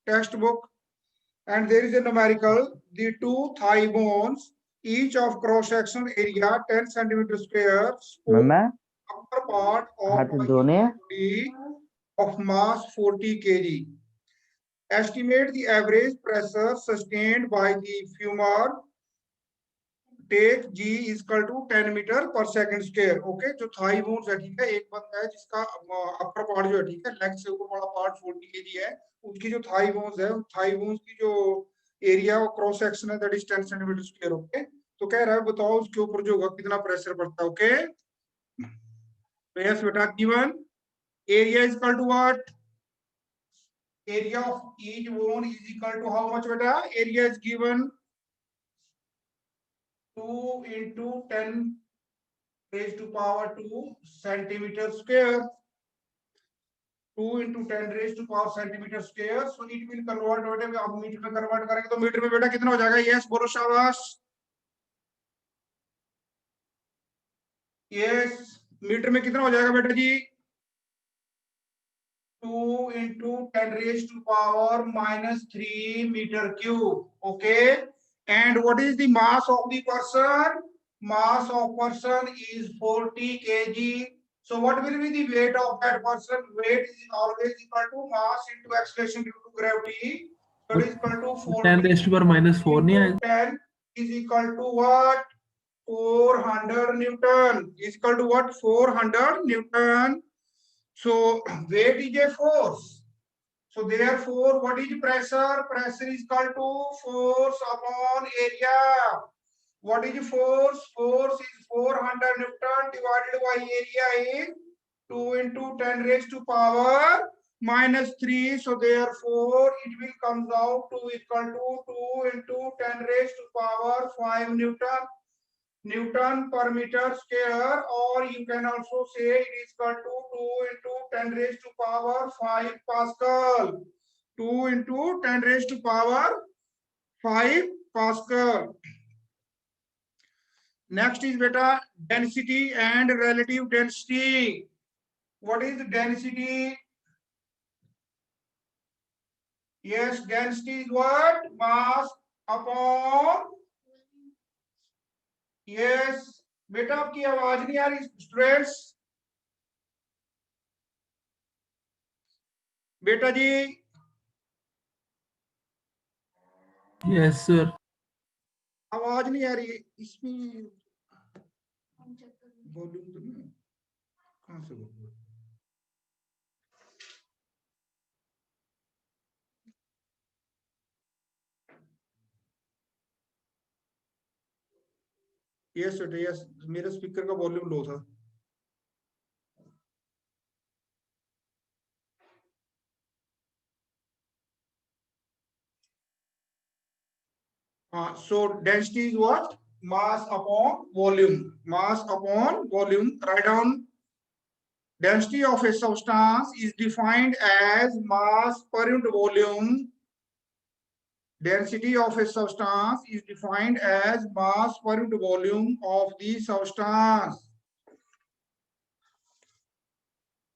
textbook. And there is a numerical, the two thigh bones, each of cross-section area 10 centimeter square, upper part of body of mass 40 kg. Estimate the average pressure sustained by the femur. Take G is equal to 10 metre पर second square. Okay, जो Thai bones है, ठीक है, एक बंदा है जिसका upper part जो है, ठीक है, लेग से ऊपर वाला पार्ट 40 kg है, उसकी जो थाई बोन्स है, थाई बोन्स की जो एरिया और क्रॉस सेक्शन है that is 10 centimetre square. Okay, तो कह रहा है बताओ उसके ऊपर जो होगा कितना प्रेशर पड़ता है. ओके, तो यस बेटा, given area is equal to what, area of each bone is equal to how much बेटा, area is given 2 into 10 raised to power 2 centimeter square. 2 into 10 raised to power centimeter square. So it will convert बेटा, अब metre में convert करेंगे तो metre में बेटा कितना हो जाएगा. यस बोलो शाबाश. यस, मीटर में कितना हो जाएगा बेटा जी. 2 into 10 raised to power -3 meter cube. Okay. And what is the mass of the person? Mass of person is 40 kg. So what will be the weight of that person? Weight is always equal to mass into acceleration due to gravity. So it is equal to 40 10 raised to power -4 नहीं है. 10 is equal to what? 400 Newton. Is equal to what? 400 Newton. So weight is a force. So therefore, what is pressure? Pressure is equal to force upon area. What is force? Force is 400 Newton divided by area is 2 into 10 raised to power -3. So therefore, it will comes out to equal to 2 into 10 raised to power 5 Newton per meter square, or you can also say it is equal to 2 into 10 raised to power 5 Pascal. 2 into 10 raised to power 5 Pascal. Next is beta density and relative density. What is the density? Yes, density is what? Mass upon. Yes, बेटा आपकी आवाज नहीं आ रही students. बेटा जी. Yes sir. आवाज नहीं आ रही है इसमें. वॉल्यूम तो नहीं, कहां से बोल. यस बेटा यस, मेरे स्पीकर का वॉल्यूम लो था. So density is what? Mass upon volume. Mass upon volume. Write down. Density of a substance is defined as mass per unit volume. Density of a substance is defined as mass per unit volume of the substance.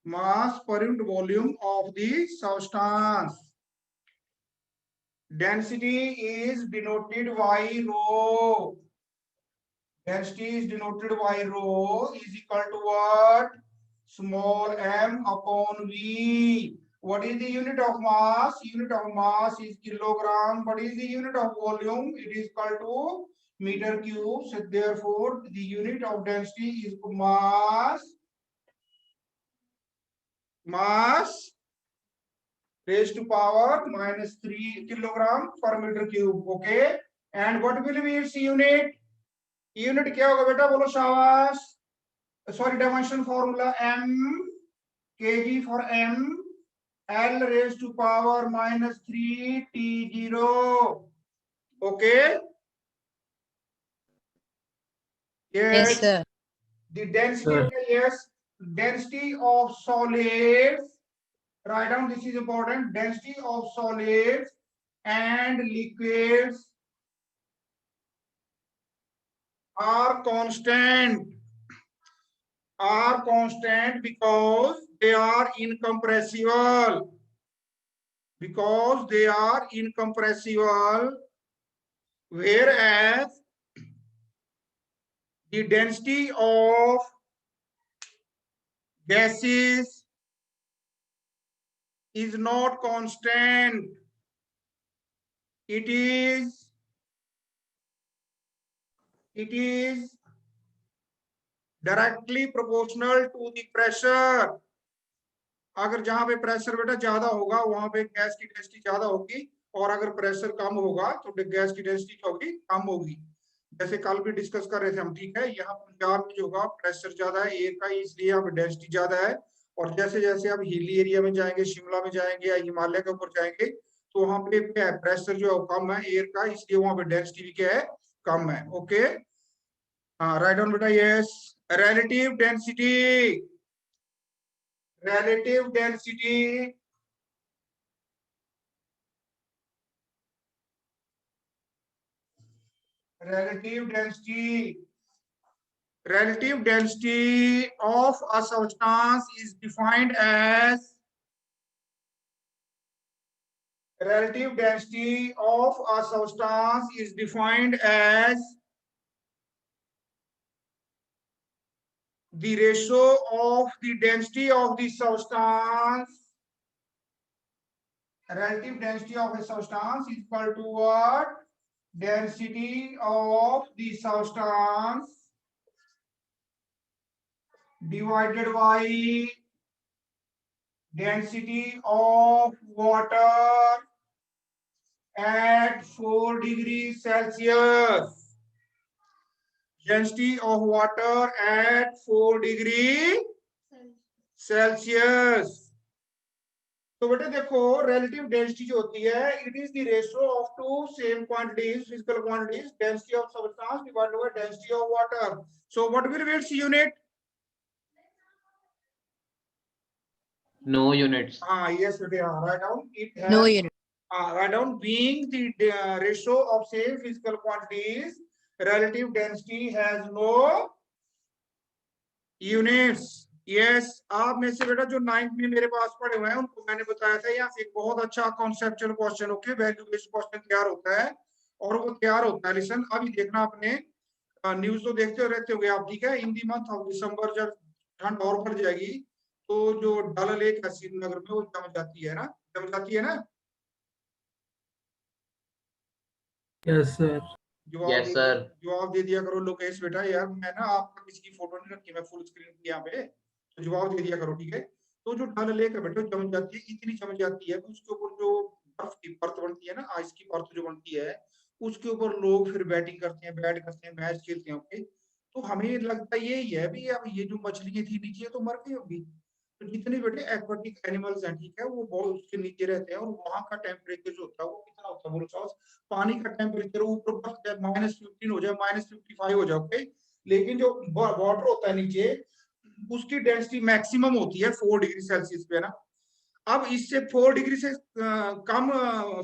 Mass per unit volume of the substance. Density is denoted by rho. Density is denoted by rho is equal to what? Small m upon v. What is the unit of mass? Unit of mass is kilogram. What is the unit of volume? It is equal to meter cube. So therefore, the unit of density is mass. Mass raised to power -3 kilogram per meter cube. Okay. And what will be its unit? Unit क्या होगा बेटा, बोलो शाबाश. Sorry, dimension formula m, kg for m, L raised to power -3 T0. Okay. Yes, sir. The density, sir. Yes, density of solids. Write down, this is important. Density of solids and liquids are constant. Are constant because they are incompressible. because they are incompressible, whereas the density of gases is not constant. It is directly proportional to the pressure. अगर जहां पे pressure बेटा ज्यादा होगा वहां पे gas की density ज्यादा होगी, और अगर प्रेशर कम होगा तो गैस की डेंसिटी क्या होगी, कम होगी। जैसे कल भी डिस्कस कर रहे थे हम, ठीक है। यहाँ पंजाब में जो होगा प्रेशर ज्यादा है एयर का, इसलिए यहाँ पे डेंसिटी ज्यादा है। और जैसे जैसे आप हिली एरिया में जाएंगे, शिमला में जाएंगे या हिमालय के ऊपर जाएंगे, तो वहां पे क्या है, प्रेशर जो है कम है एयर का, इसलिए वहां पे डेंसिटी भी क्या है, कम है। ओके, हाँ राइट डाउन बेटा। Yes, relative density, relative density relative density relative density of a substance is defined as relative density of a substance is defined as the ratio of the density of the substance. Relative density of a substance is equal to what? Density of the substance divided by density of water at 4 degrees Celsius. Density of water at 4 degrees Celsius. तो बेटे देखो, relative density जो होती है, it is the ratio of two same quantities, physical quantities, density of substance divided by density of water. So what will be its unit? No units. Yes, बेटे, write down. It has No unit. write down, being the ratio of same physical quantities, relative density has no units. Yes, आप में से बेटा जो 9th में मेरे पास पढ़े हुए हैं उनको मैंने बताया था, यहाँ से एक बहुत अच्छा conceptual question, okay, value based question तैयार होता है, और वो तैयार होता है, लिसन अभी देखना आपने, न्यूज तो देखते रहते होंगे आप, ठीक है। इन दी मंथ ऑफ दिसंबर जब ठंड और बढ़ जाएगी तो जो डल लेक है श्रीनगर में वो जम जाती है ना, जम जाती है ना। Yes, sir. Yes, sir. जवाब दे दिया करो लोकेश बेटा, यार मैं ना आपका किसी की फोटो नहीं रखी, मैं फुल स्क्रीन की यहाँ पे, तो जवाब दे दिया करो, ठीक है। तो जो डल लेक है बेटा जम जाती है, इतनी जम जाती है कि उसके ऊपर जो बर्फ की परत बनती है ना, आइस की परत जो बनती है, उसके ऊपर लोग फिर बैटिंग करते हैं, बैट करते हैं, मैच खेलते हैं, ओके। तो हमें लगता यही है भी अब ये जो मछलियां थी नीचे तो मर गई होगी, तो जितने बेटे एक्वाटिक एनिमल्स हैं, ठीक है, वो बहुत उसके नीचे रहते हैं, और वहां का टेम्परेचर जो होता है वो कितना होता है बोलो साहब, पानी का टेम्परेचर ऊपर -15 हो जाए, -55 हो जाए, ओके। लेकिन जो वाटर होता है नीचे, उसकी डेंसिटी मैक्सिमम होती है 4 डिग्री सेल्सियस पे, है ना। अब इससे 4 डिग्री से कम,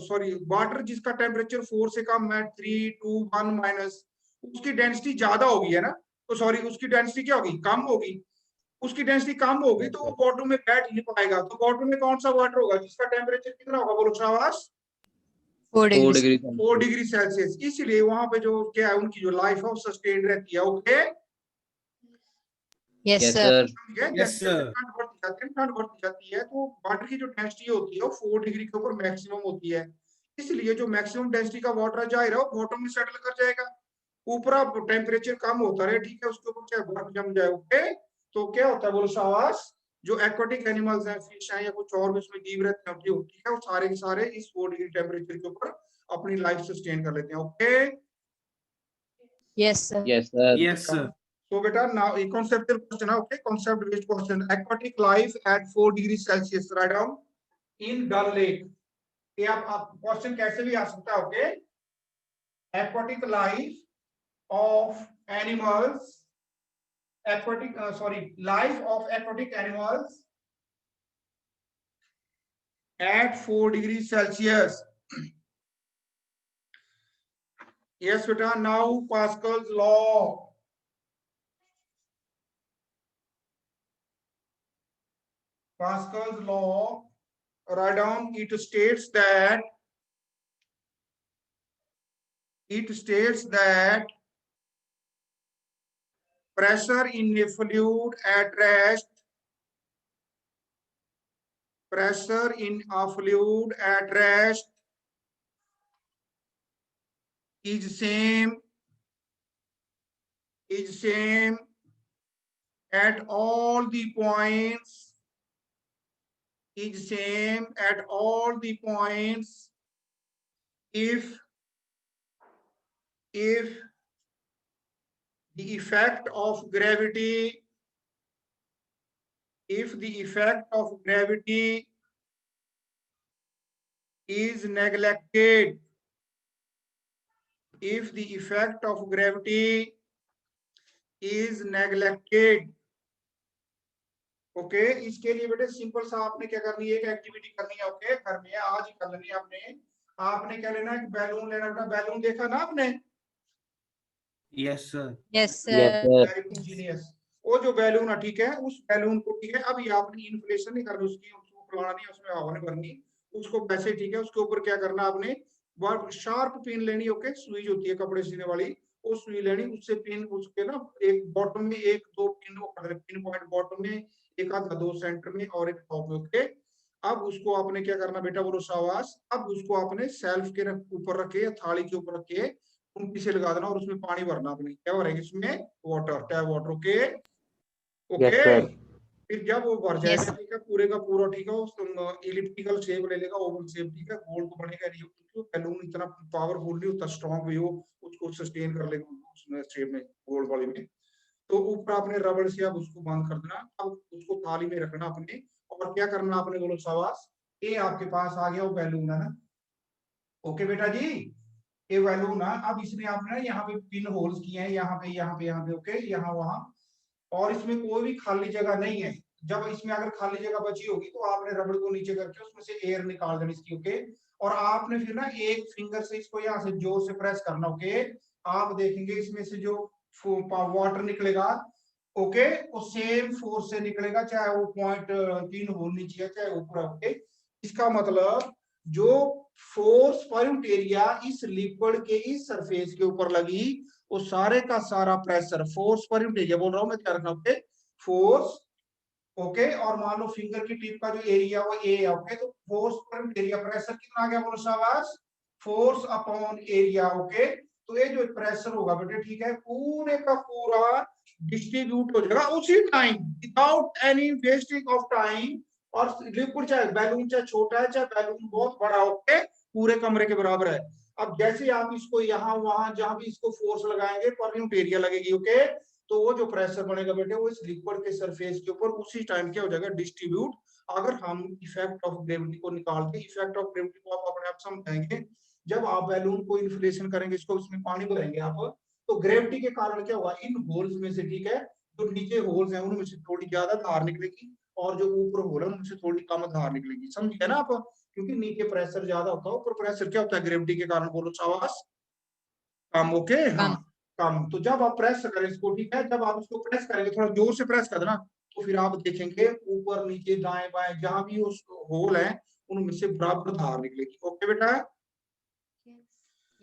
सॉरी, वाटर जिसका टेम्परेचर 4 से कम है, 3, 2, 1 माइनस, उसकी डेंसिटी ज्यादा होगी, है ना। तो सॉरी, उसकी डेंसिटी क्या होगी, कम होगी। उसकी डेंसिटी कम होगी तो वो वाटर में बैठ नहीं पाएगा। तो वाटर में कौन सा वाटर होगा जिसका टेम्परेचर कितना होगा बोलो शाबाश, 4 4 degrees. degree 4 degree Celsius. इसलिए वहां पे जो क्या है, उनकी जो लाइफ है वो सस्टेन रहती है, okay. Yes, Yes, sir. sir. जैसे जैसे ठंड बढ़ती जाती है तो वाटर की जो डेंसिटी होती है वो 4 डिग्री के ऊपर मैक्सिमम होती है। इसलिए जो मैक्सिमम डेंसिटी का वाटर है जाहिर है वो बॉटम में सेटल कर जाएगा। ऊपर आप टेम्परेचर कम होता रहे, ठीक है, उसके ऊपर चाहे बर्फ जम जाए, ओके। तो क्या होता है बोलो शाबाश, जो एक्वाटिक एनिमल्स हैं, फिश हैं या कुछ और भी उसमें जीव रहते हैं, ठीक है, वो सारे के सारे इस 4 डिग्री टेम्परेचर के ऊपर अपनी लाइफ सस्टेन कर लेते हैं, okay. Yes, sir. Yes, sir. Yes, sir. So beta, now a conceptual question, okay, concept based question. Aquatic life at 4 degrees Celsius, write down, in Dal Lake. ये आप question कैसे भी आ सकता है, okay. Aquatic life of animals, life of aquatic animals at 4 degrees Celsius. Yes beta, now Pascal's law. Pascal's law write down, it states that pressure in a fluid at rest, pressure in a fluid at rest is same at all the points, is same at all the points if the effect of gravity, if the effect of gravity is neglected, if the effect of gravity is neglected. Okay इसके लिए बेटे simple सा आपने क्या करनी है, एक activity करनी है। ओके घर में आज ही कर लेनी है आपने क्या लेना है, बैलून लेना बेटा। बैलून देखा ना आपने? Yes, sir. Yes, Yes, sir. sir. Very good genius. वो जो बैलून है ठीक है, उस बैलून को ठीक है, अब ये आपने इन्फ्लेशन नहीं करनी उसकी, उसको फुलाना नहीं, उसमें हवा नहीं भरनी उसको, वैसे ठीक है। उसके ऊपर क्या करना आपने, बहुत शार्प पिन लेनी। ओके सुई जो होती है कपड़े सीने वाली, वो सुई लेनी, उससे पिन उसके ना एक बॉटम में एक दो पिन पिन पॉइंट बॉटम में, एक आधा दो सेंटर में और एक टॉप में। ओके अब उसको आपने क्या करना बेटा, बोलो शाबाश। अब उसको आपने सेल्फ के ऊपर रखे या थाली के ऊपर रखे उनकी से लगा देना और उसमें पानी भरना। आपने क्या भरेंगे इसमें, water, tap water. Okay Yes, okay sir. फिर जब वो भर जाएगा Yes. ठीक है, पूरे का पूरा ठीक है, उस इलिप्टिकल शेप ले लेगा, ओवल शेप ठीक है, गोल तो बनेगा नहीं क्योंकि बैलून इतना पावरफुल नहीं होता, स्ट्रॉन्ग भी हो उसको सस्टेन कर लेगा उसमें शेप में, गोल वाले में। तो ऊपर आपने रबड़ से अब उसको बंद कर देना। अब उसको थाली में रखना अपने, और क्या करना आपने, बोलो शाबाश। ये आपके पास आ गया वो बैलून है ना। ओके बेटा जी, ये बैलून है। अब इसमें आपने ना यहाँ पे पिन होल्स किए हैं, यहाँ पे यहाँ पे यहाँ पे, ओके यहाँ वहां, और इसमें कोई भी खाली जगह नहीं है। जब इसमें अगर खाली जगह बची होगी तो आपने रबड़ को नीचे करके उसमें से एयर निकाल देनी इसकी। ओके और आपने फिर ना एक फिंगर से इसको यहाँ से जोर से प्रेस करना। ओके आप देखेंगे इसमें से जो वाटर निकलेगा, ओके वो सेम फोर्स से निकलेगा, चाहे वो पॉइंट 3 होल नीचे है चाहे ऊपर। ओके इसका मतलब जो फोर्स पर एरिया इस लिक्विड के इस सरफेस के ऊपर लगी, वो सारे का सारा pressure force per unit area बोल रहा हूं मैं, क्या रखना ओके फोर्स। ओके और मान लो फिंगर की टिप का जो एरिया वो ए है। ओके तो force per unit area, pressure कितना आ गया बोलो शाबाश, फोर्स अपॉन एरिया। ओके तो ये जो प्रेशर होगा बेटे ठीक है, पूरे का पूरा डिस्ट्रीब्यूट हो जाएगा उसी time, without any wasting of time. और लिक्विड चाहे बैलून चाहे छोटा है चाहे बैलून बहुत बड़ा, ओके पूरे कमरे के बराबर है। अब जैसे आप इसको यहाँ वहां जहां भी इसको फोर्स लगाएंगे पर यूनिट एरिया लगेगी। ओके तो वो जो प्रेशर बनेगा बेटे वो इस लिक्विड के सरफेस के ऊपर उसी टाइम क्या हो जाएगा, डिस्ट्रीब्यूट। अगर हम इफेक्ट ऑफ ग्रेविटी को निकाल के, इफेक्ट ऑफ ग्रेविटी को आप अपने आप समझाएंगे जब आप बैलून को इन्फ्लेशन करेंगे, इसको उसमें पानी भरेंगे आप, तो ग्रेविटी के कारण क्या होगा, इन होल्स में से ठीक है जो नीचे होल्स हैं उनमें से थोड़ी ज्यादा धार निकलेगी और जो ऊपर होल है उनमें से थोड़ी कम धार निकलेगी। समझिए ना आप, क्योंकि नीचे प्रेशर ज्यादा होता है, ऊपर प्रेशर क्या होता है ग्रेविटी के कारण, बोलो शाबाश कम। ओके हाँ कम। तो जब आप प्रेस करें इसको ठीक है, जब आप इसको प्रेस करेंगे थोड़ा जोर से प्रेस कर देना, तो फिर आप देखेंगे ऊपर नीचे दाएं बाएं जहां भी उस होल है उनमें से बराबर धार निकलेगी। ओके बेटा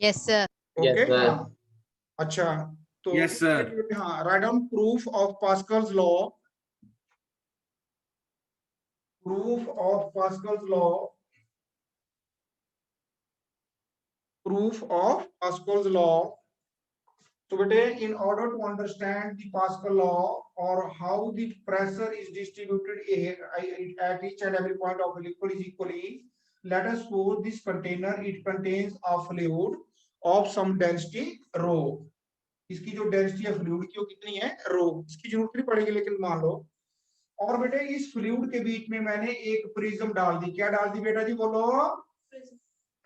Yes, sir. Yes, okay sir. हाँ अच्छा तो Yes, sir. हाँ write down proof of Pascal's law, proof of Pascal's law, proof of Pascal's law. So bete, in order to understand the Pascal law or how the pressure is distributed at each and every point of the liquid is equally, let us suppose this container, it contains a fluid of some density rho. इसकी जो density है fluid की वो कितनी है, रो। इसकी जरूरत नहीं पड़ेगी लेकिन मान लो। और बेटे इस फ्लूइड के बीच में मैंने एक प्रिज्म डाल दी। क्या डाल दी बेटा जी बोलो,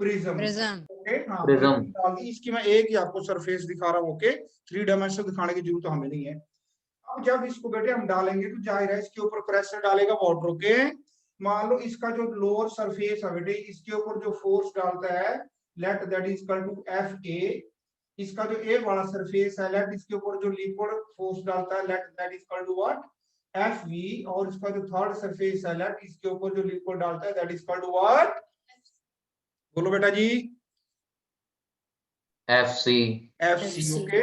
प्रिज्म। Prism. ओके हाँ प्रिज्म प्रिज्म डाल दी। इसकी मैं एक ही आपको सरफेस दिखा रहा हूँ। ओके 3 डायमेंशन दिखाने की जरूरत हमें नहीं है। अब जब इसको बेटे हम डालेंगे तो जाहिर है इसके ऊपर प्रेशर डालेगा वाटर। ओके मान लो इसका जो लोअर सरफेस है बेटे, इसके ऊपर जो फोर्स डालता है let that is equal to F A. इसका जो ए वाला सरफेस है लेट इसके ऊपर जो लिक्विड फोर्स डालता है let that is equal to what, F V, और इसका जो थर्ड सरफेस है लेफ्ट, इसके ऊपर जो लिक्विड डालता है दैट इज कॉल्ड व्हाट? बोलो बेटा जी। FC. F C, okay,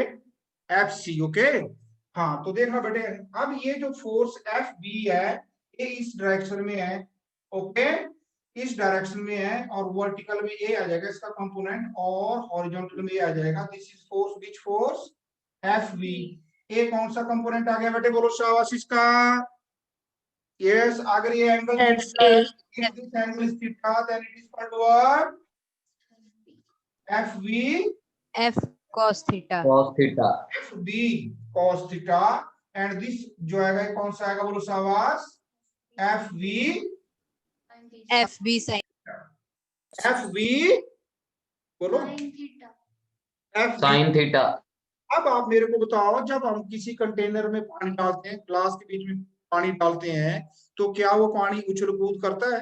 F C, okay. हाँ, तो देखना बेटे, अब ये जो फोर्स एफ बी है ये इस डायरेक्शन में है, ओके, इस डायरेक्शन में है, और वर्टिकल में ए आ जाएगा इसका कंपोनेंट, और हॉरिजॉन्टल में ए आ जाएगा। This is force, which force? F B. A कौन सा कंपोनेंट आ गया बेटे, बोलो शाबाश इसका। यस, अगर ये एंगल थीटा है, if this angle is theta, then it is called what? F B, F cos theta. Cos theta. एफ बी cos थीटा, एंड दिस जो आएगा ये कौन सा आएगा, बोलो शाबाश? F B, FB sin. F B, बोलो एफ बी। Sin theta. अब आप मेरे को बताओ, जब हम किसी कंटेनर में पानी डालते हैं, ग्लास के बीच में पानी डालते हैं, तो क्या वो पानी उछल कूद करता है?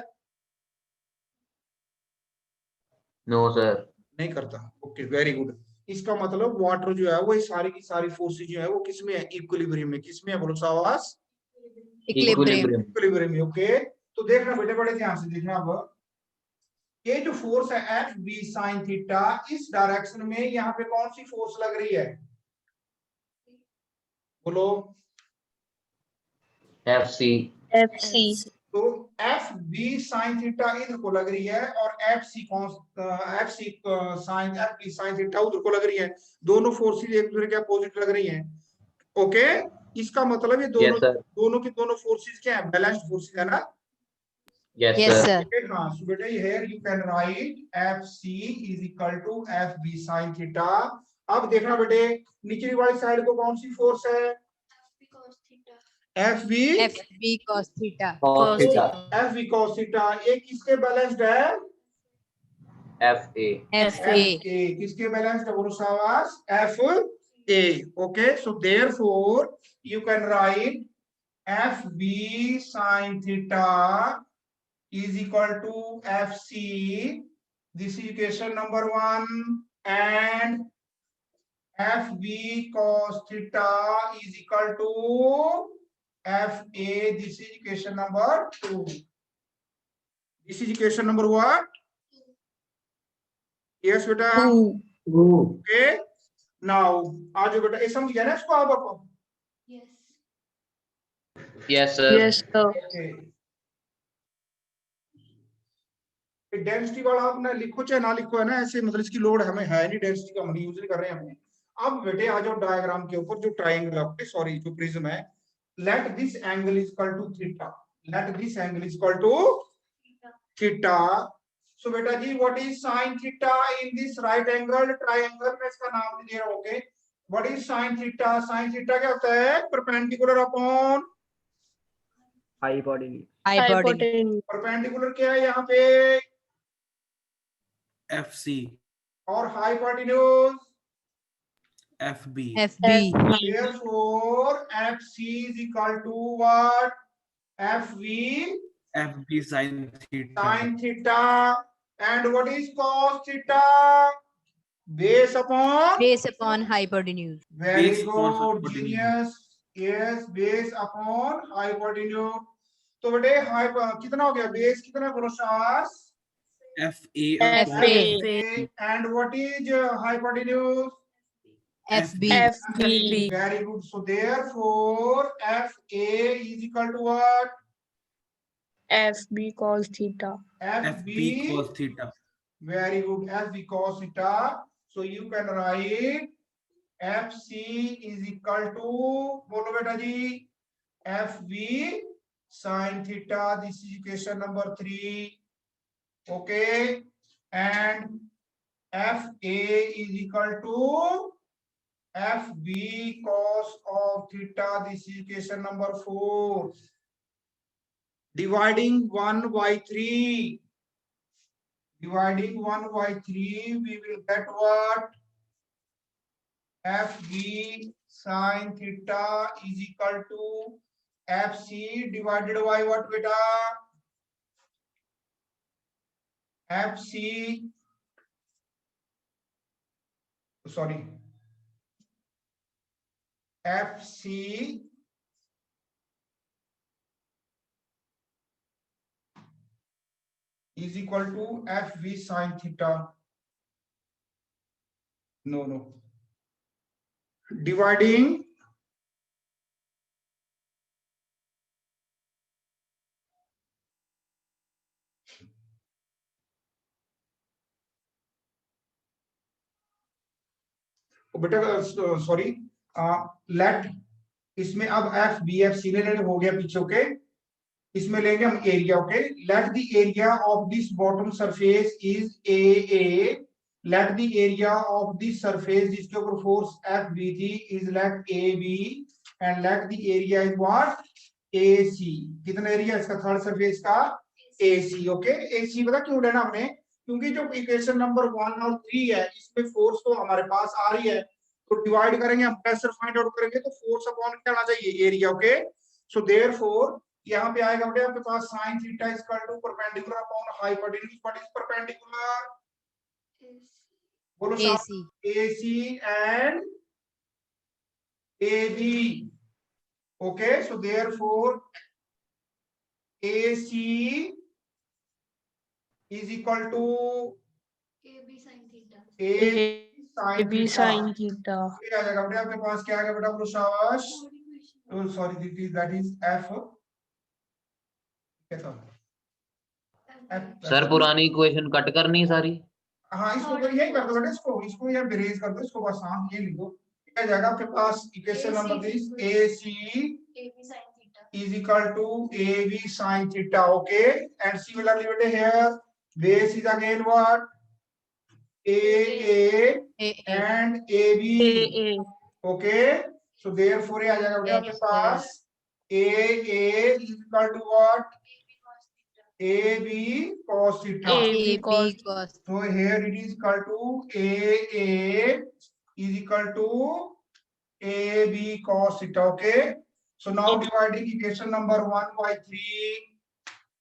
No, sir. नहीं करता। Okay, very good. इसका मतलब वाटर जो है वो, ये सारी की सारी फोर्सेज जो है वो किसमें है? इक्विलिब्रियम में। किसमें है, बोलो शाबाश? Equilibrium. इक्विलिब्रियम में, ओके। तो देखना बेटे, बड़े ध्यान से देखना। अब ये जो फोर्स है एफ बी साइन थीटा, इस डायरेक्शन में यहाँ पे कौन सी फोर्स लग रही है, बोलो? FC. तो एफ बी साइन थीटा इधर को लग रही है, और F C sine, F B sine theta उधर को लग रही है। दोनों फोर्सेस एक दूसरे के अपोजिट लग रही हैं, ओके। इसका मतलब ये दोनों Yes, sir. दोनों की दोनों फोर्सेस क्या है, बैलेंस्ड फोर्सेस है ना? Yes, Yes, sir. sir. Okay, हाँ, so बेटा here you can write FC is equal to FB sin theta। अब देखना बेटे, निचली वाली साइड को कौन सी फोर्स है? FB, FB cos theta. Cos theta. FB cos theta। ये किसके बैलेंस्ड है? FA. FA. FA किसके बैलेंस्ड है, बोलो शाबाश? FA, okay, so therefore you can write FB sin theta is equal to FC, this is equation number 1, and FB cos theta is equal to FA, this is equation number 2। This is equation number what? Yes बेटा, okay। now आज बेटा ये समझ गया ना इसको आप आपको? Yes, sir. Okay। डेंसिटी वाला आप ना लिखो चाहे ना लिखो, है ना, ऐसे मतलब इसकी लोड हमें है नहीं, डेंसिटी का हम यूज नहीं कर रहे हैं हमें। अब बेटे आ जाओ डायग्राम के ऊपर, जो ट्रायंगल आपके, सॉरी जो प्रिज्म है, let this angle is equal to theta, let this angle is equal to theta. So बेटा जी, what is sine theta in this right angle triangle? मैं इसका नाम नहीं दे रहा हूं, okay. What is sine theta? Sine theta क्या होता है? Perpendicular upon Hypotenuse. परपेंडिकुलर क्या है यहाँ पे, FC. और hypotenuse FB. FB. therefore FC is equal to what? FV FB sin theta. sin theta। and what is cos theta? Base upon, Base upon hypotenuse. very Base upon good, hypotenuse. genius, yes, base upon hypotenuse। तो बेटे कितना हो गया, base कितना, बोलो शाबाश? FA FA. and what is hypotenuse? FB. Very good, so therefore FA is equal to what? FB cos theta. FB cos theta. Very good, FB cos theta। So you can write FC is equal to, बोलो बेटा जी, FB sin theta, this is equation number 3, okay, and FA is equal to FB cos of theta, this is equation number 4। Dividing 1 by 3, dividing 1 by 3, we will get what? FB sin theta is equal to FC divided by what beta? FC, sorry, FC is equal to FV sin theta. No. Dividing बेटा sorry late इसमें अब F B F C ने हो गया पीछे okay इसमें लेंगे हम area okay let the area of this bottom surface is A let the area of this surface जिसके ऊपर फोर्स एफ बी थी is let A B and let the area is what A C कितना area इसका third surface का ए सी okay ए सी पता क्यों लेना हमने क्योंकि जो इक्वेशन नंबर 1 और 3 है इसमें फोर्स तो हमारे पास आ रही है तो डिवाइड करेंगे हम प्रेशर फाइंड आउट करेंगे तो फोर्स अपॉन क्या आना चाहिए एरिया ओके सो देयरफॉर यहाँ पे आएगा बेटा आपके पास sin theta is equal to perpendicular upon hypotenuse what is perpendicular बोलो AC. AC and AB okay so therefore AC is equal to AB sin theta. AB sin sin theta. आ जाएगा बेटा आपके पास क्या आएगा बेटा बोलो शाबाश सॉरी दैट इज F क्या था सर पुरानी इक्वेशन कट करनी सारी हाँ इसको तो यही कर दो बेटा इसको यहाँ बेरेज कर दो इसको बस हाँ ये लिख दो क्या जाएगा आपके पास equation number this AC AB sin theta. is equal to AB sin theta okay and similarly बेटे here base is again what AA AA. and AB AA. okay so therefore ये आ जाएगा बेटा आपके Yes, pass AA is equal to what AB cos theta AB cos. cos. so here it is equal to AA is equal to AB cos theta okay so now dividing equation number 1 by 3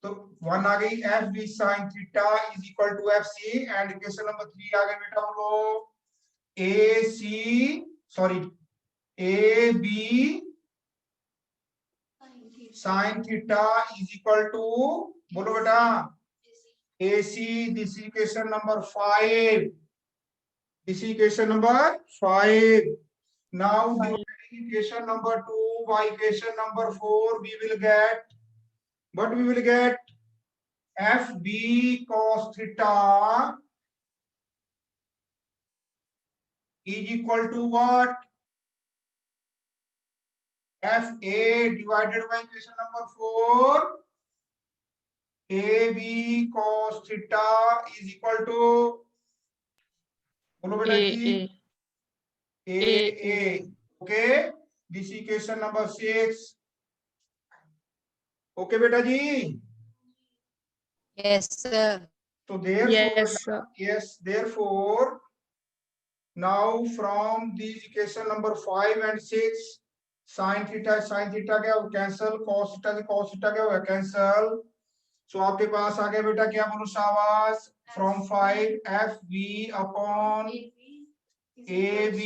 तो 1 आ गई FB sin theta is equal to FC and equation number 3 आ गई बेटा बोलो AC sorry AB sin theta is equal to बोलो बेटा AC this is equation number 5 this is equation number 5 now dividing equation number 2 by equation number 4 we will get what we will get FB cos theta is equal to what FA divided by equation number 4 AB cos theta is equal to बोलो बेटा जी AA okay this is equation number 6 okay बेटा जी Yes, sir. so therefore Yes, sir. yes therefore now from these equation number 5 and 6 sin theta क्या हो cancel cos theta क्या हो cancel so आपके पास आ गया बेटा क्या बोलो शाबाश from 5 FB upon AB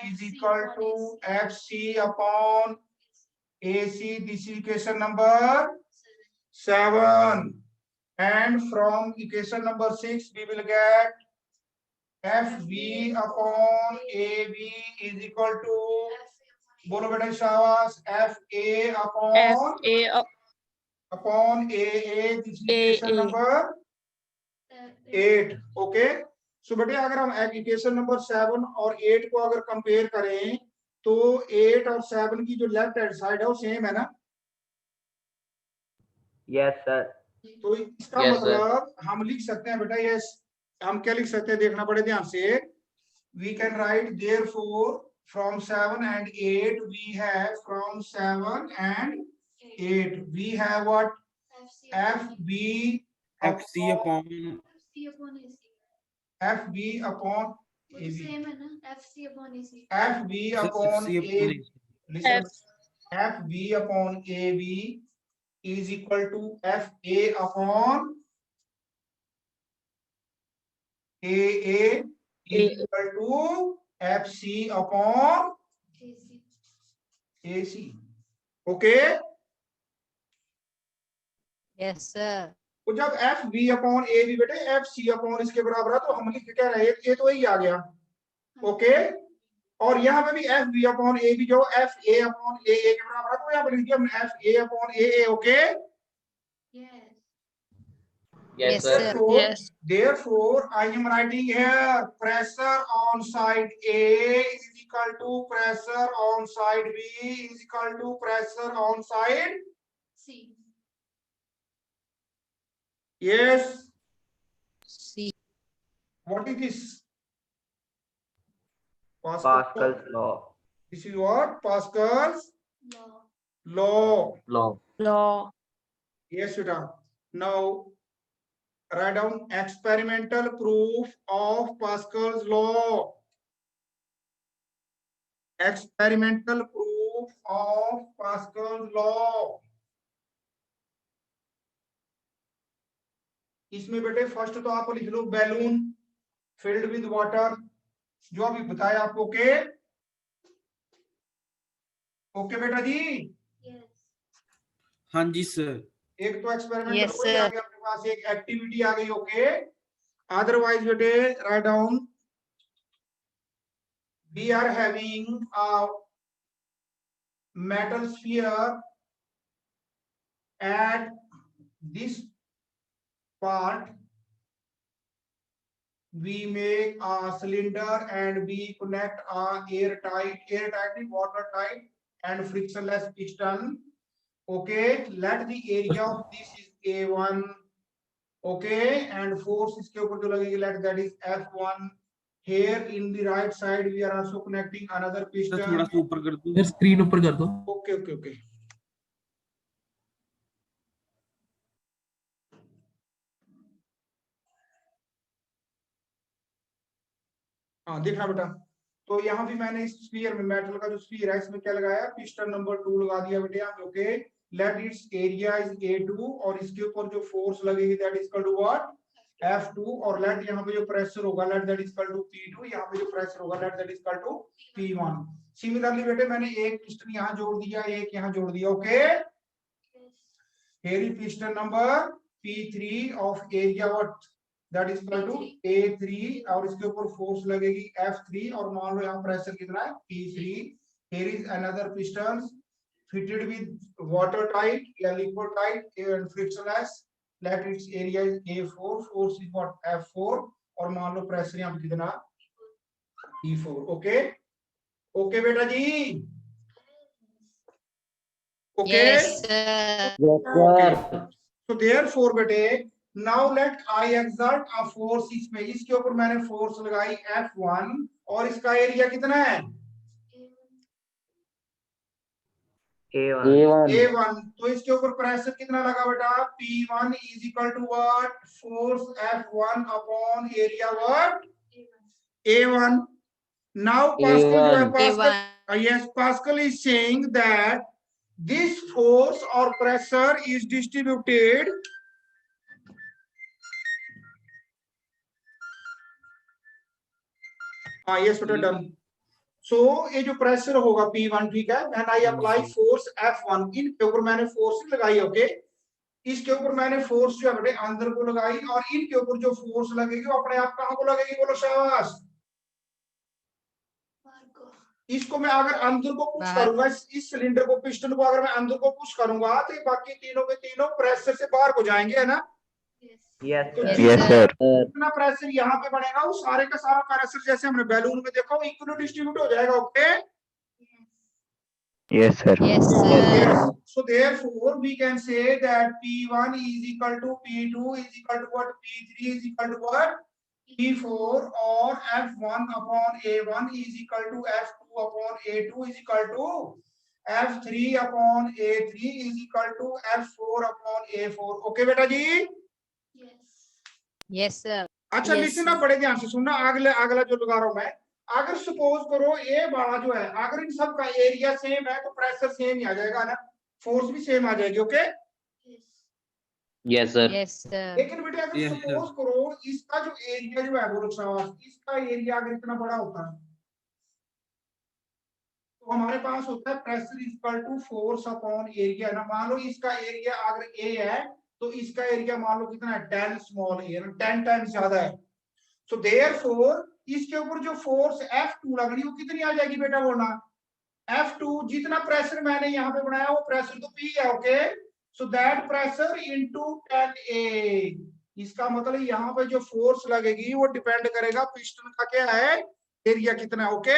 is equal to FC upon AC this is equation number 7 and from equation number 6 we will get FB upon AB is equal to बोलो बेटा शाबाश FA upon FA upon AA this is equation AA. number 8 okay so बेटे अगर हम equation number 7 और 8 को अगर compare करें तो 8 और 7 की जो लेफ्ट हैंड साइड है वो सेम है ना यस सर तो इसका Yes, मतलब हम लिख सकते हैं बेटा ये हम क्या लिख सकते हैं देखना पड़े ध्यान से we can write therefore from 7 and 8 we have from 7 and 8 we have what FB FC upon FB upon AB Same है ना FC upon AC. FB upon FC upon AB AC. listen FB upon AB is equal to FA upon AA is equal to FC upon AC. Okay? Yes, sir. तो जब F B upon A B बेटे F C upon इसके बराबर है, तो हम लिख क्या रहे ये तो वही आ गया। ओके, और यहाँ पे भी F B upon A B जो एफ ए अपॉन ए के बराबर है, तो यहाँ पे लिख दिया हमने F A upon A. Okay, Yes, sir. therefore, Yes. therefore I am writing here pressure on side A is equal to pressure on side B is equal to pressure on side. C. Yes, C. what is this? Pascal's law. This is what? Pascal's Law. law. Law. Law. Yes, Shweta. Now write down experimental proof of Pascal's law. Experimental proof of Pascal's law. इसमें बेटे first तो आप लिख लो balloon filled with water, जो अभी बताया आपको। Okay, okay बेटा जी। Yes. हाँ जी सर। एक तो एक्सपेरिमेंट Yes, हो गया, sir. आगे अपने पास एक एक्टिविटी आ गई। ओके, अदरवाइज बेटे write down we are having a metal sphere at this part. We make a cylinder and we connect a airtight watertight and frictionless piston. Okay, let the area of this is A1. Okay, and force इसके ऊपर जो लगेगी let that is F1. Here in the right side we are also connecting another sir piston. थोड़ा सा ऊपर कर दो। Sir screen ऊपर कर दो। ओके ओके ओके, हाँ देखना बेटा। तो यहाँ भी मैंने इस स्फीयर में मेटल का जो स्फीयर है इसमें क्या लगाया, पिस्टन नंबर 2 लगा दिया बेटे यहाँ पे। Okay, let its area is A2 और इसके ऊपर जो फोर्स लगेगी that is equal to what F2, और लेट यहाँ पे जो प्रेशर होगा let that is equal to P2, यहाँ पे जो प्रेशर होगा let that is equal to P1। Similarly बेटे मैंने एक पिस्टन यहाँ जोड़ दिया, एक यहाँ जोड़ दिया। Okay, here is piston number P3 of area what that is equal to A3, और इसके ऊपर फोर्स लगेगी F3, और मान लो यहाँ प्रेशर कितना है P3। here is another piston fitted with watertight या liquid tight and frictionless, let its area is A4, force is what F4, और मान लो प्रेशर यहाँ पे कितना P4। ओके ओके बेटा जी, okay. Yes, sir. Okay. So therefore बेटे now let I exert a force इसमें, इसके ऊपर मैंने फोर्स लगाई F1 और इसका एरिया कितना है A1, तो इसके ऊपर प्रेशर कितना लगा बेटा P1 is equal to what force F1 upon area what A1। Now Pascal जो है Pascal, yes, Pascal is saying that this force or pressure is distributed yes बेटा डन। सो ये जो प्रेशर होगा P1, ठीक है, when I apply force F1, इनके ऊपर मैंने फोर्स लगाई। ओके, इसके ऊपर मैंने फोर्स जो है बेटे अंदर को लगाई, और इनके ऊपर जो फोर्स लगेगी वो अपने आप कहां को लगेगी, बोलो शाबाश। इसको मैं अगर अंदर को पुश करूंगा, इस सिलेंडर को पिस्टन को अगर मैं अंदर को पुश करूंगा तो ये बाकी तीनों के तीनों प्रेशर से बाहर हो जाएंगे, है ना। Yes, sir. जितना प्रेशर यहाँ पे बढ़ेगा वो सारे का सारा प्रेशर जैसे हमने बैलून में देखा वो इक्वली डिस्ट्रीब्यूट हो जाएगा। Okay, Yes, sir. Yes, sir. so therefore we can say that P1 is equal to P2 is equal to what P3 is equal to what P4, or F1 upon A1 is equal to F2 upon A2 is equal to F3 upon A3 is equal to F4 upon A4। Okay बेटा जी, Yes, sir. अच्छा Yes, listen ना sir. बड़े ध्यान से सुनना, अगला जो लगा रहा हूं मैं, अगर सपोज करो ए बड़ा जो है अगर इन सब का एरिया सेम है तो प्रेशर सेम ही आ जाएगा ना, फोर्स भी सेम आ जाएगी। Okay, Yes, sir. Yes, sir. लेकिन बेटे अगर Yes, सपोज करो इसका जो एरिया जो है बोलो शाबाश, इसका एरिया अगर इतना बड़ा होता है तो हमारे पास होता है pressure equal to force upon area ना। मान लो इसका एरिया अगर ए है तो इसका एरिया मान लो कितना है 10 स्मॉल ए, 10 टाइम्स ज्यादा है। सो देयरफॉर इसके ऊपर जो फोर्स F2 लग रही है वो कितनी आ जाएगी बेटा बोलना, F2 जितना प्रेशर मैंने यहाँ पे बनाया वो प्रेशर तो P है, okay. So that pressure into 10A, इसका मतलब यहाँ पे जो फोर्स लगेगी वो डिपेंड करेगा पिस्टन का क्या है, एरिया कितना है, ओके।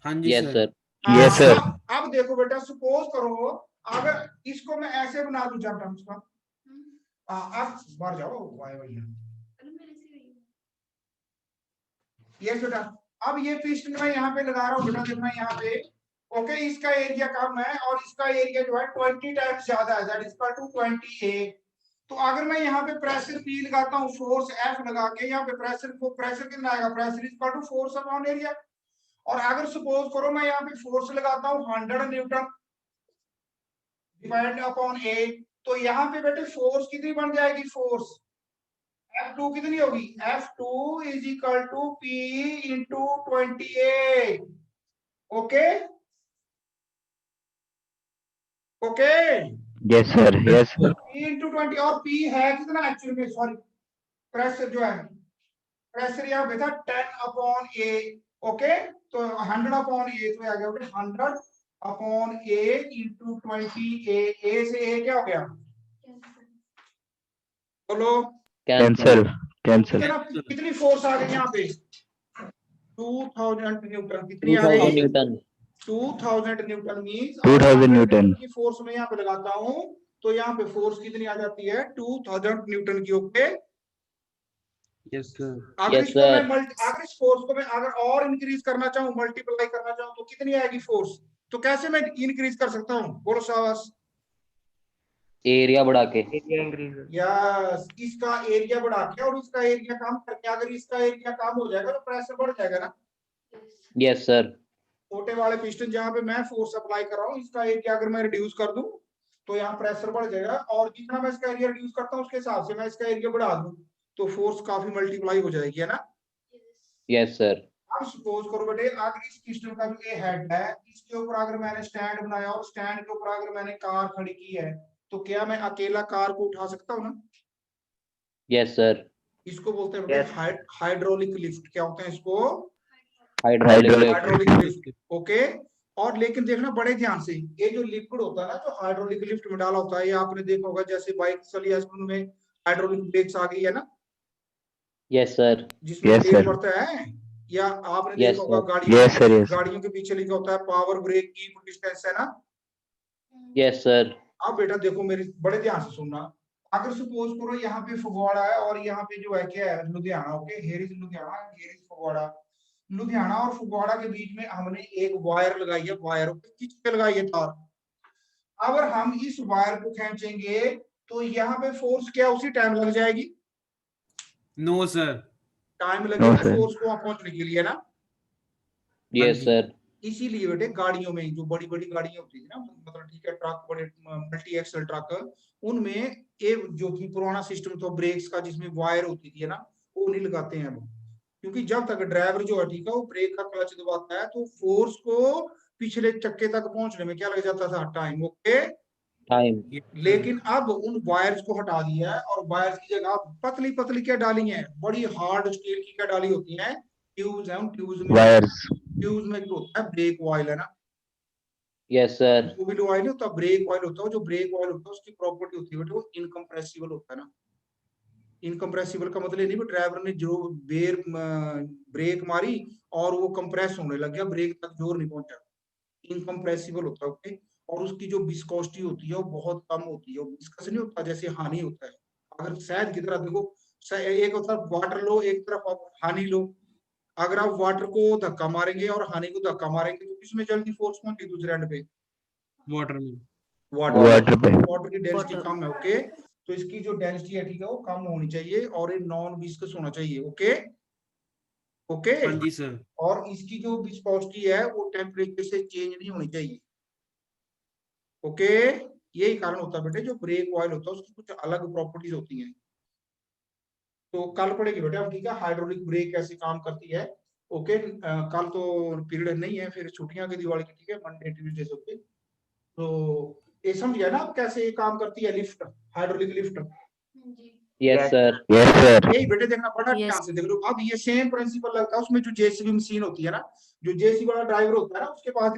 हाँ जी yes sir. Sir. Yes, sir. अब देखो बेटा सपोज करो अगर इसको मैं ऐसे बना दूं जब टर्म्स का, अब बाहर जाओ वाई भैया, ये बेटा अब ये पिस्टन मैं यहाँ पे लगा रहा हूँ बेटा, देखना यहाँ पे, ओके। इसका एरिया कम है और इसका एरिया जो है 20 टाइम्स ज्यादा है, that is equal to 20A। तो अगर मैं यहाँ पे प्रेशर P लगाता हूँ, फोर्स F लगा के, यहाँ पे प्रेशर कितना आएगा, pressure is equal to force upon area. और अगर सपोज करो मैं यहाँ पे फोर्स लगाता हूँ 100 न्यूटन डिवाइड अपॉन A, तो यहाँ पे बेटे फोर्स कितनी बन जाएगी, फोर्स F2 कितनी होगी, F2 is equal to P into 20A, okay okay. Yes, sir. Yes, sir. P into 20 और P है कितना एक्चुअली में, सॉरी प्रेशर जो है, प्रेशर यहाँ पे था 10 अपॉन A, ओके। तो 100 अपॉन A तो आ गया 100 upon A into 20A, A से A क्या हो गया, बोलो Cancel. Cancel. कितनी फोर्स आ गई यहाँ पे, 2000 न्यूटन, कितनी आ 2000 गई, न्यूटन। 2000 Newton means 2000 Newton. की फोर्स में यहाँ पे लगाता हूँ तो यहाँ पे फोर्स कितनी आ जाती है 2000 न्यूटन की, ओके। Yes sir. अगर Yes, इसको sir. मैं अगर इस फोर्स को मैं अगर और इंक्रीज करना चाहूँ, मल्टीप्लाई करना चाहूँ तो कितनी आएगी फोर्स, तो कैसे मैं इंक्रीज कर सकता हूँ, बोलो शाबाश, एरिया बढ़ा के। Area increase. यस, इसका एरिया बढ़ा के और इसका एरिया कम करके, अगर इसका एरिया कम हो जाएगा तो प्रेशर बढ़ जाएगा ना। Yes sir. छोटे वाले पिस्टन जहां पे मैं फोर्स अप्लाई कर रहा हूँ, इसका एरिया अगर मैं रिड्यूस कर दूं तो यहाँ प्रेशर बढ़ जाएगा, और जितना मैं इसका एरिया रिड्यूस करता हूँ उसके हिसाब से मैं इसका एरिया बढ़ा दूं तो फोर्स काफी मल्टीप्लाई हो जाएगी, है ना। Yes sir. अब सपोज करो बेटे अगर इस पिस्टन का जो ये हेड है इसके ऊपर अगर मैंने स्टैंड बनाया और स्टैंड के ऊपर अगर मैंने कार खड़ी की है, तो क्या मैं अकेला कार को उठा सकता हूँ ना। Yes sir. इसको बोलते हैं बेटे हाइड्रोलिक लिफ्ट, क्या होता है इसको, हाइड्रोलिक लिफ्ट, ओके। और लेकिन देखना बड़े ध्यान से, ये जो लिक्विड होता है ना जो हाइड्रोलिक लिफ्ट में डाला होता है, ये आपने देखा होगा जैसे बाइक चली है उसमें हाइड्रोलिक ब्रेक्स आ गई है ना, यस सर। जिसमें Yes, तेल sir. बढ़ता है, या आपने Yes, देखा होगा sir. गाड़ियों Yes, sir. Yes. गाड़ियों के पीछे लिखा होता है पावर ब्रेक की डिस्टेंस, है ना। Yes sir. अब बेटा देखो मेरे बड़े ध्यान से सुनना, अगर सपोज करो यहाँ पे फगवाड़ा है और यहाँ पे जो है क्या है Ludhiana, okay, here is Ludhiana, here is Phagwara. Ludhiana और फगवाड़ा के बीच में हमने एक वायर लगाई है, वायर किस पे लगाई है, तार। अगर हम इस वायर को खींचेंगे तो यहाँ पे फोर्स क्या उसी टाइम लग जाएगी, नो सर। टाइम लगेगा sir. फोर्स को वहां पहुंचने के लिए ना। Yes sir. इसीलिए बेटे गाड़ियों में जो बड़ी बड़ी गाड़ियां होती थी ना, मतलब ठीक है ट्रक, बड़े मल्टी एक्सल ट्रक, उनमें एक जो कि पुराना सिस्टम था ब्रेक्स का जिसमें वायर होती थी ना, वो नहीं लगाते हैं अब, क्योंकि जब तक ड्राइवर जो है ठीक है वो ब्रेक का क्लच दबाता है तो फोर्स को पिछले चक्के तक पहुंचने में क्या लग जाता था, टाइम, ओके। टाइम। लेकिन अब उन वायर्स को हटा दिया है और वायर्स की जगह पतली पतली क्या डाली है, बड़ी हार्ड स्टील की क्या डाली होती है, ट्यूब्स हैं, ट्यूब्स में Wires. ट्यूब्स में जो होता है ब्रेक ऑयल, है ना। Yes sir. ट्यूबिल ऑयल होता है, ब्रेक ऑयल होता है, जो ब्रेक ऑयल होता है उसकी प्रॉपर्टी होती है वो इनकम्प्रेसिबल होता है ना। इनकम्प्रेसिबल का मतलब नहीं ड्राइवर ने जो ब्रेक मारी और वो कंप्रेस होने लग गया, ब्रेक तक जोर नहीं पहुंचा, इनकम्प्रेसिबल होता है, ओके। और उसकी जो विस्कोसिटी होती है वो बहुत कम होती है, विस्कस नहीं होता जैसे हानि होता है। अगर शहद की तरह देखो, एक तरफ वाटर लो एक तरफ हानि लो, अगर आप वाटर को धक्का मारेंगे और हानि को धक्का मारेंगे तो किसमें जल्दी फोर्स पहुंचेगी, दूसरे एंड पे, वाटर में। Water पे। वाटर की डेंसिटी कम है, ओके। तो इसकी जो डेंसिटी है ठीक है वो कम होनी चाहिए और ये नॉन विस्कस होना चाहिए, ओके ओके। हाँ जी सर। और इसकी जो विस्कोसिटी है वो टेम्परेचर से चेंज नहीं होनी चाहिए, ओके। यही कारण होता है बेटे जो ब्रेक ऑयल होता है उसकी कुछ अलग प्रॉपर्टीज होती हैं। तो कल पढ़ेगी बेटे हम, ठीक है, हाइड्रोलिक ब्रेक कैसे काम करती है, ओके। कल तो पीरियड नहीं है, फिर छुट्टियां की दिवाली की, ठीक है, मंडे ट्यूसडे से, ओके। तो ये समझ गया ना आप कैसे ये काम करती है लिफ्ट, हाइड्रोलिक लिफ्ट। जी यस सर। Yes, sir. यही बेटे देखना बड़ा Yes. ध्यान से देख लो। अब ये सेम प्रिंसिपल लगता है उसमें जो जेसीबी मशीन होती है ना, जो जेसीबी वाला ड्राइवर होता है ना उसके पास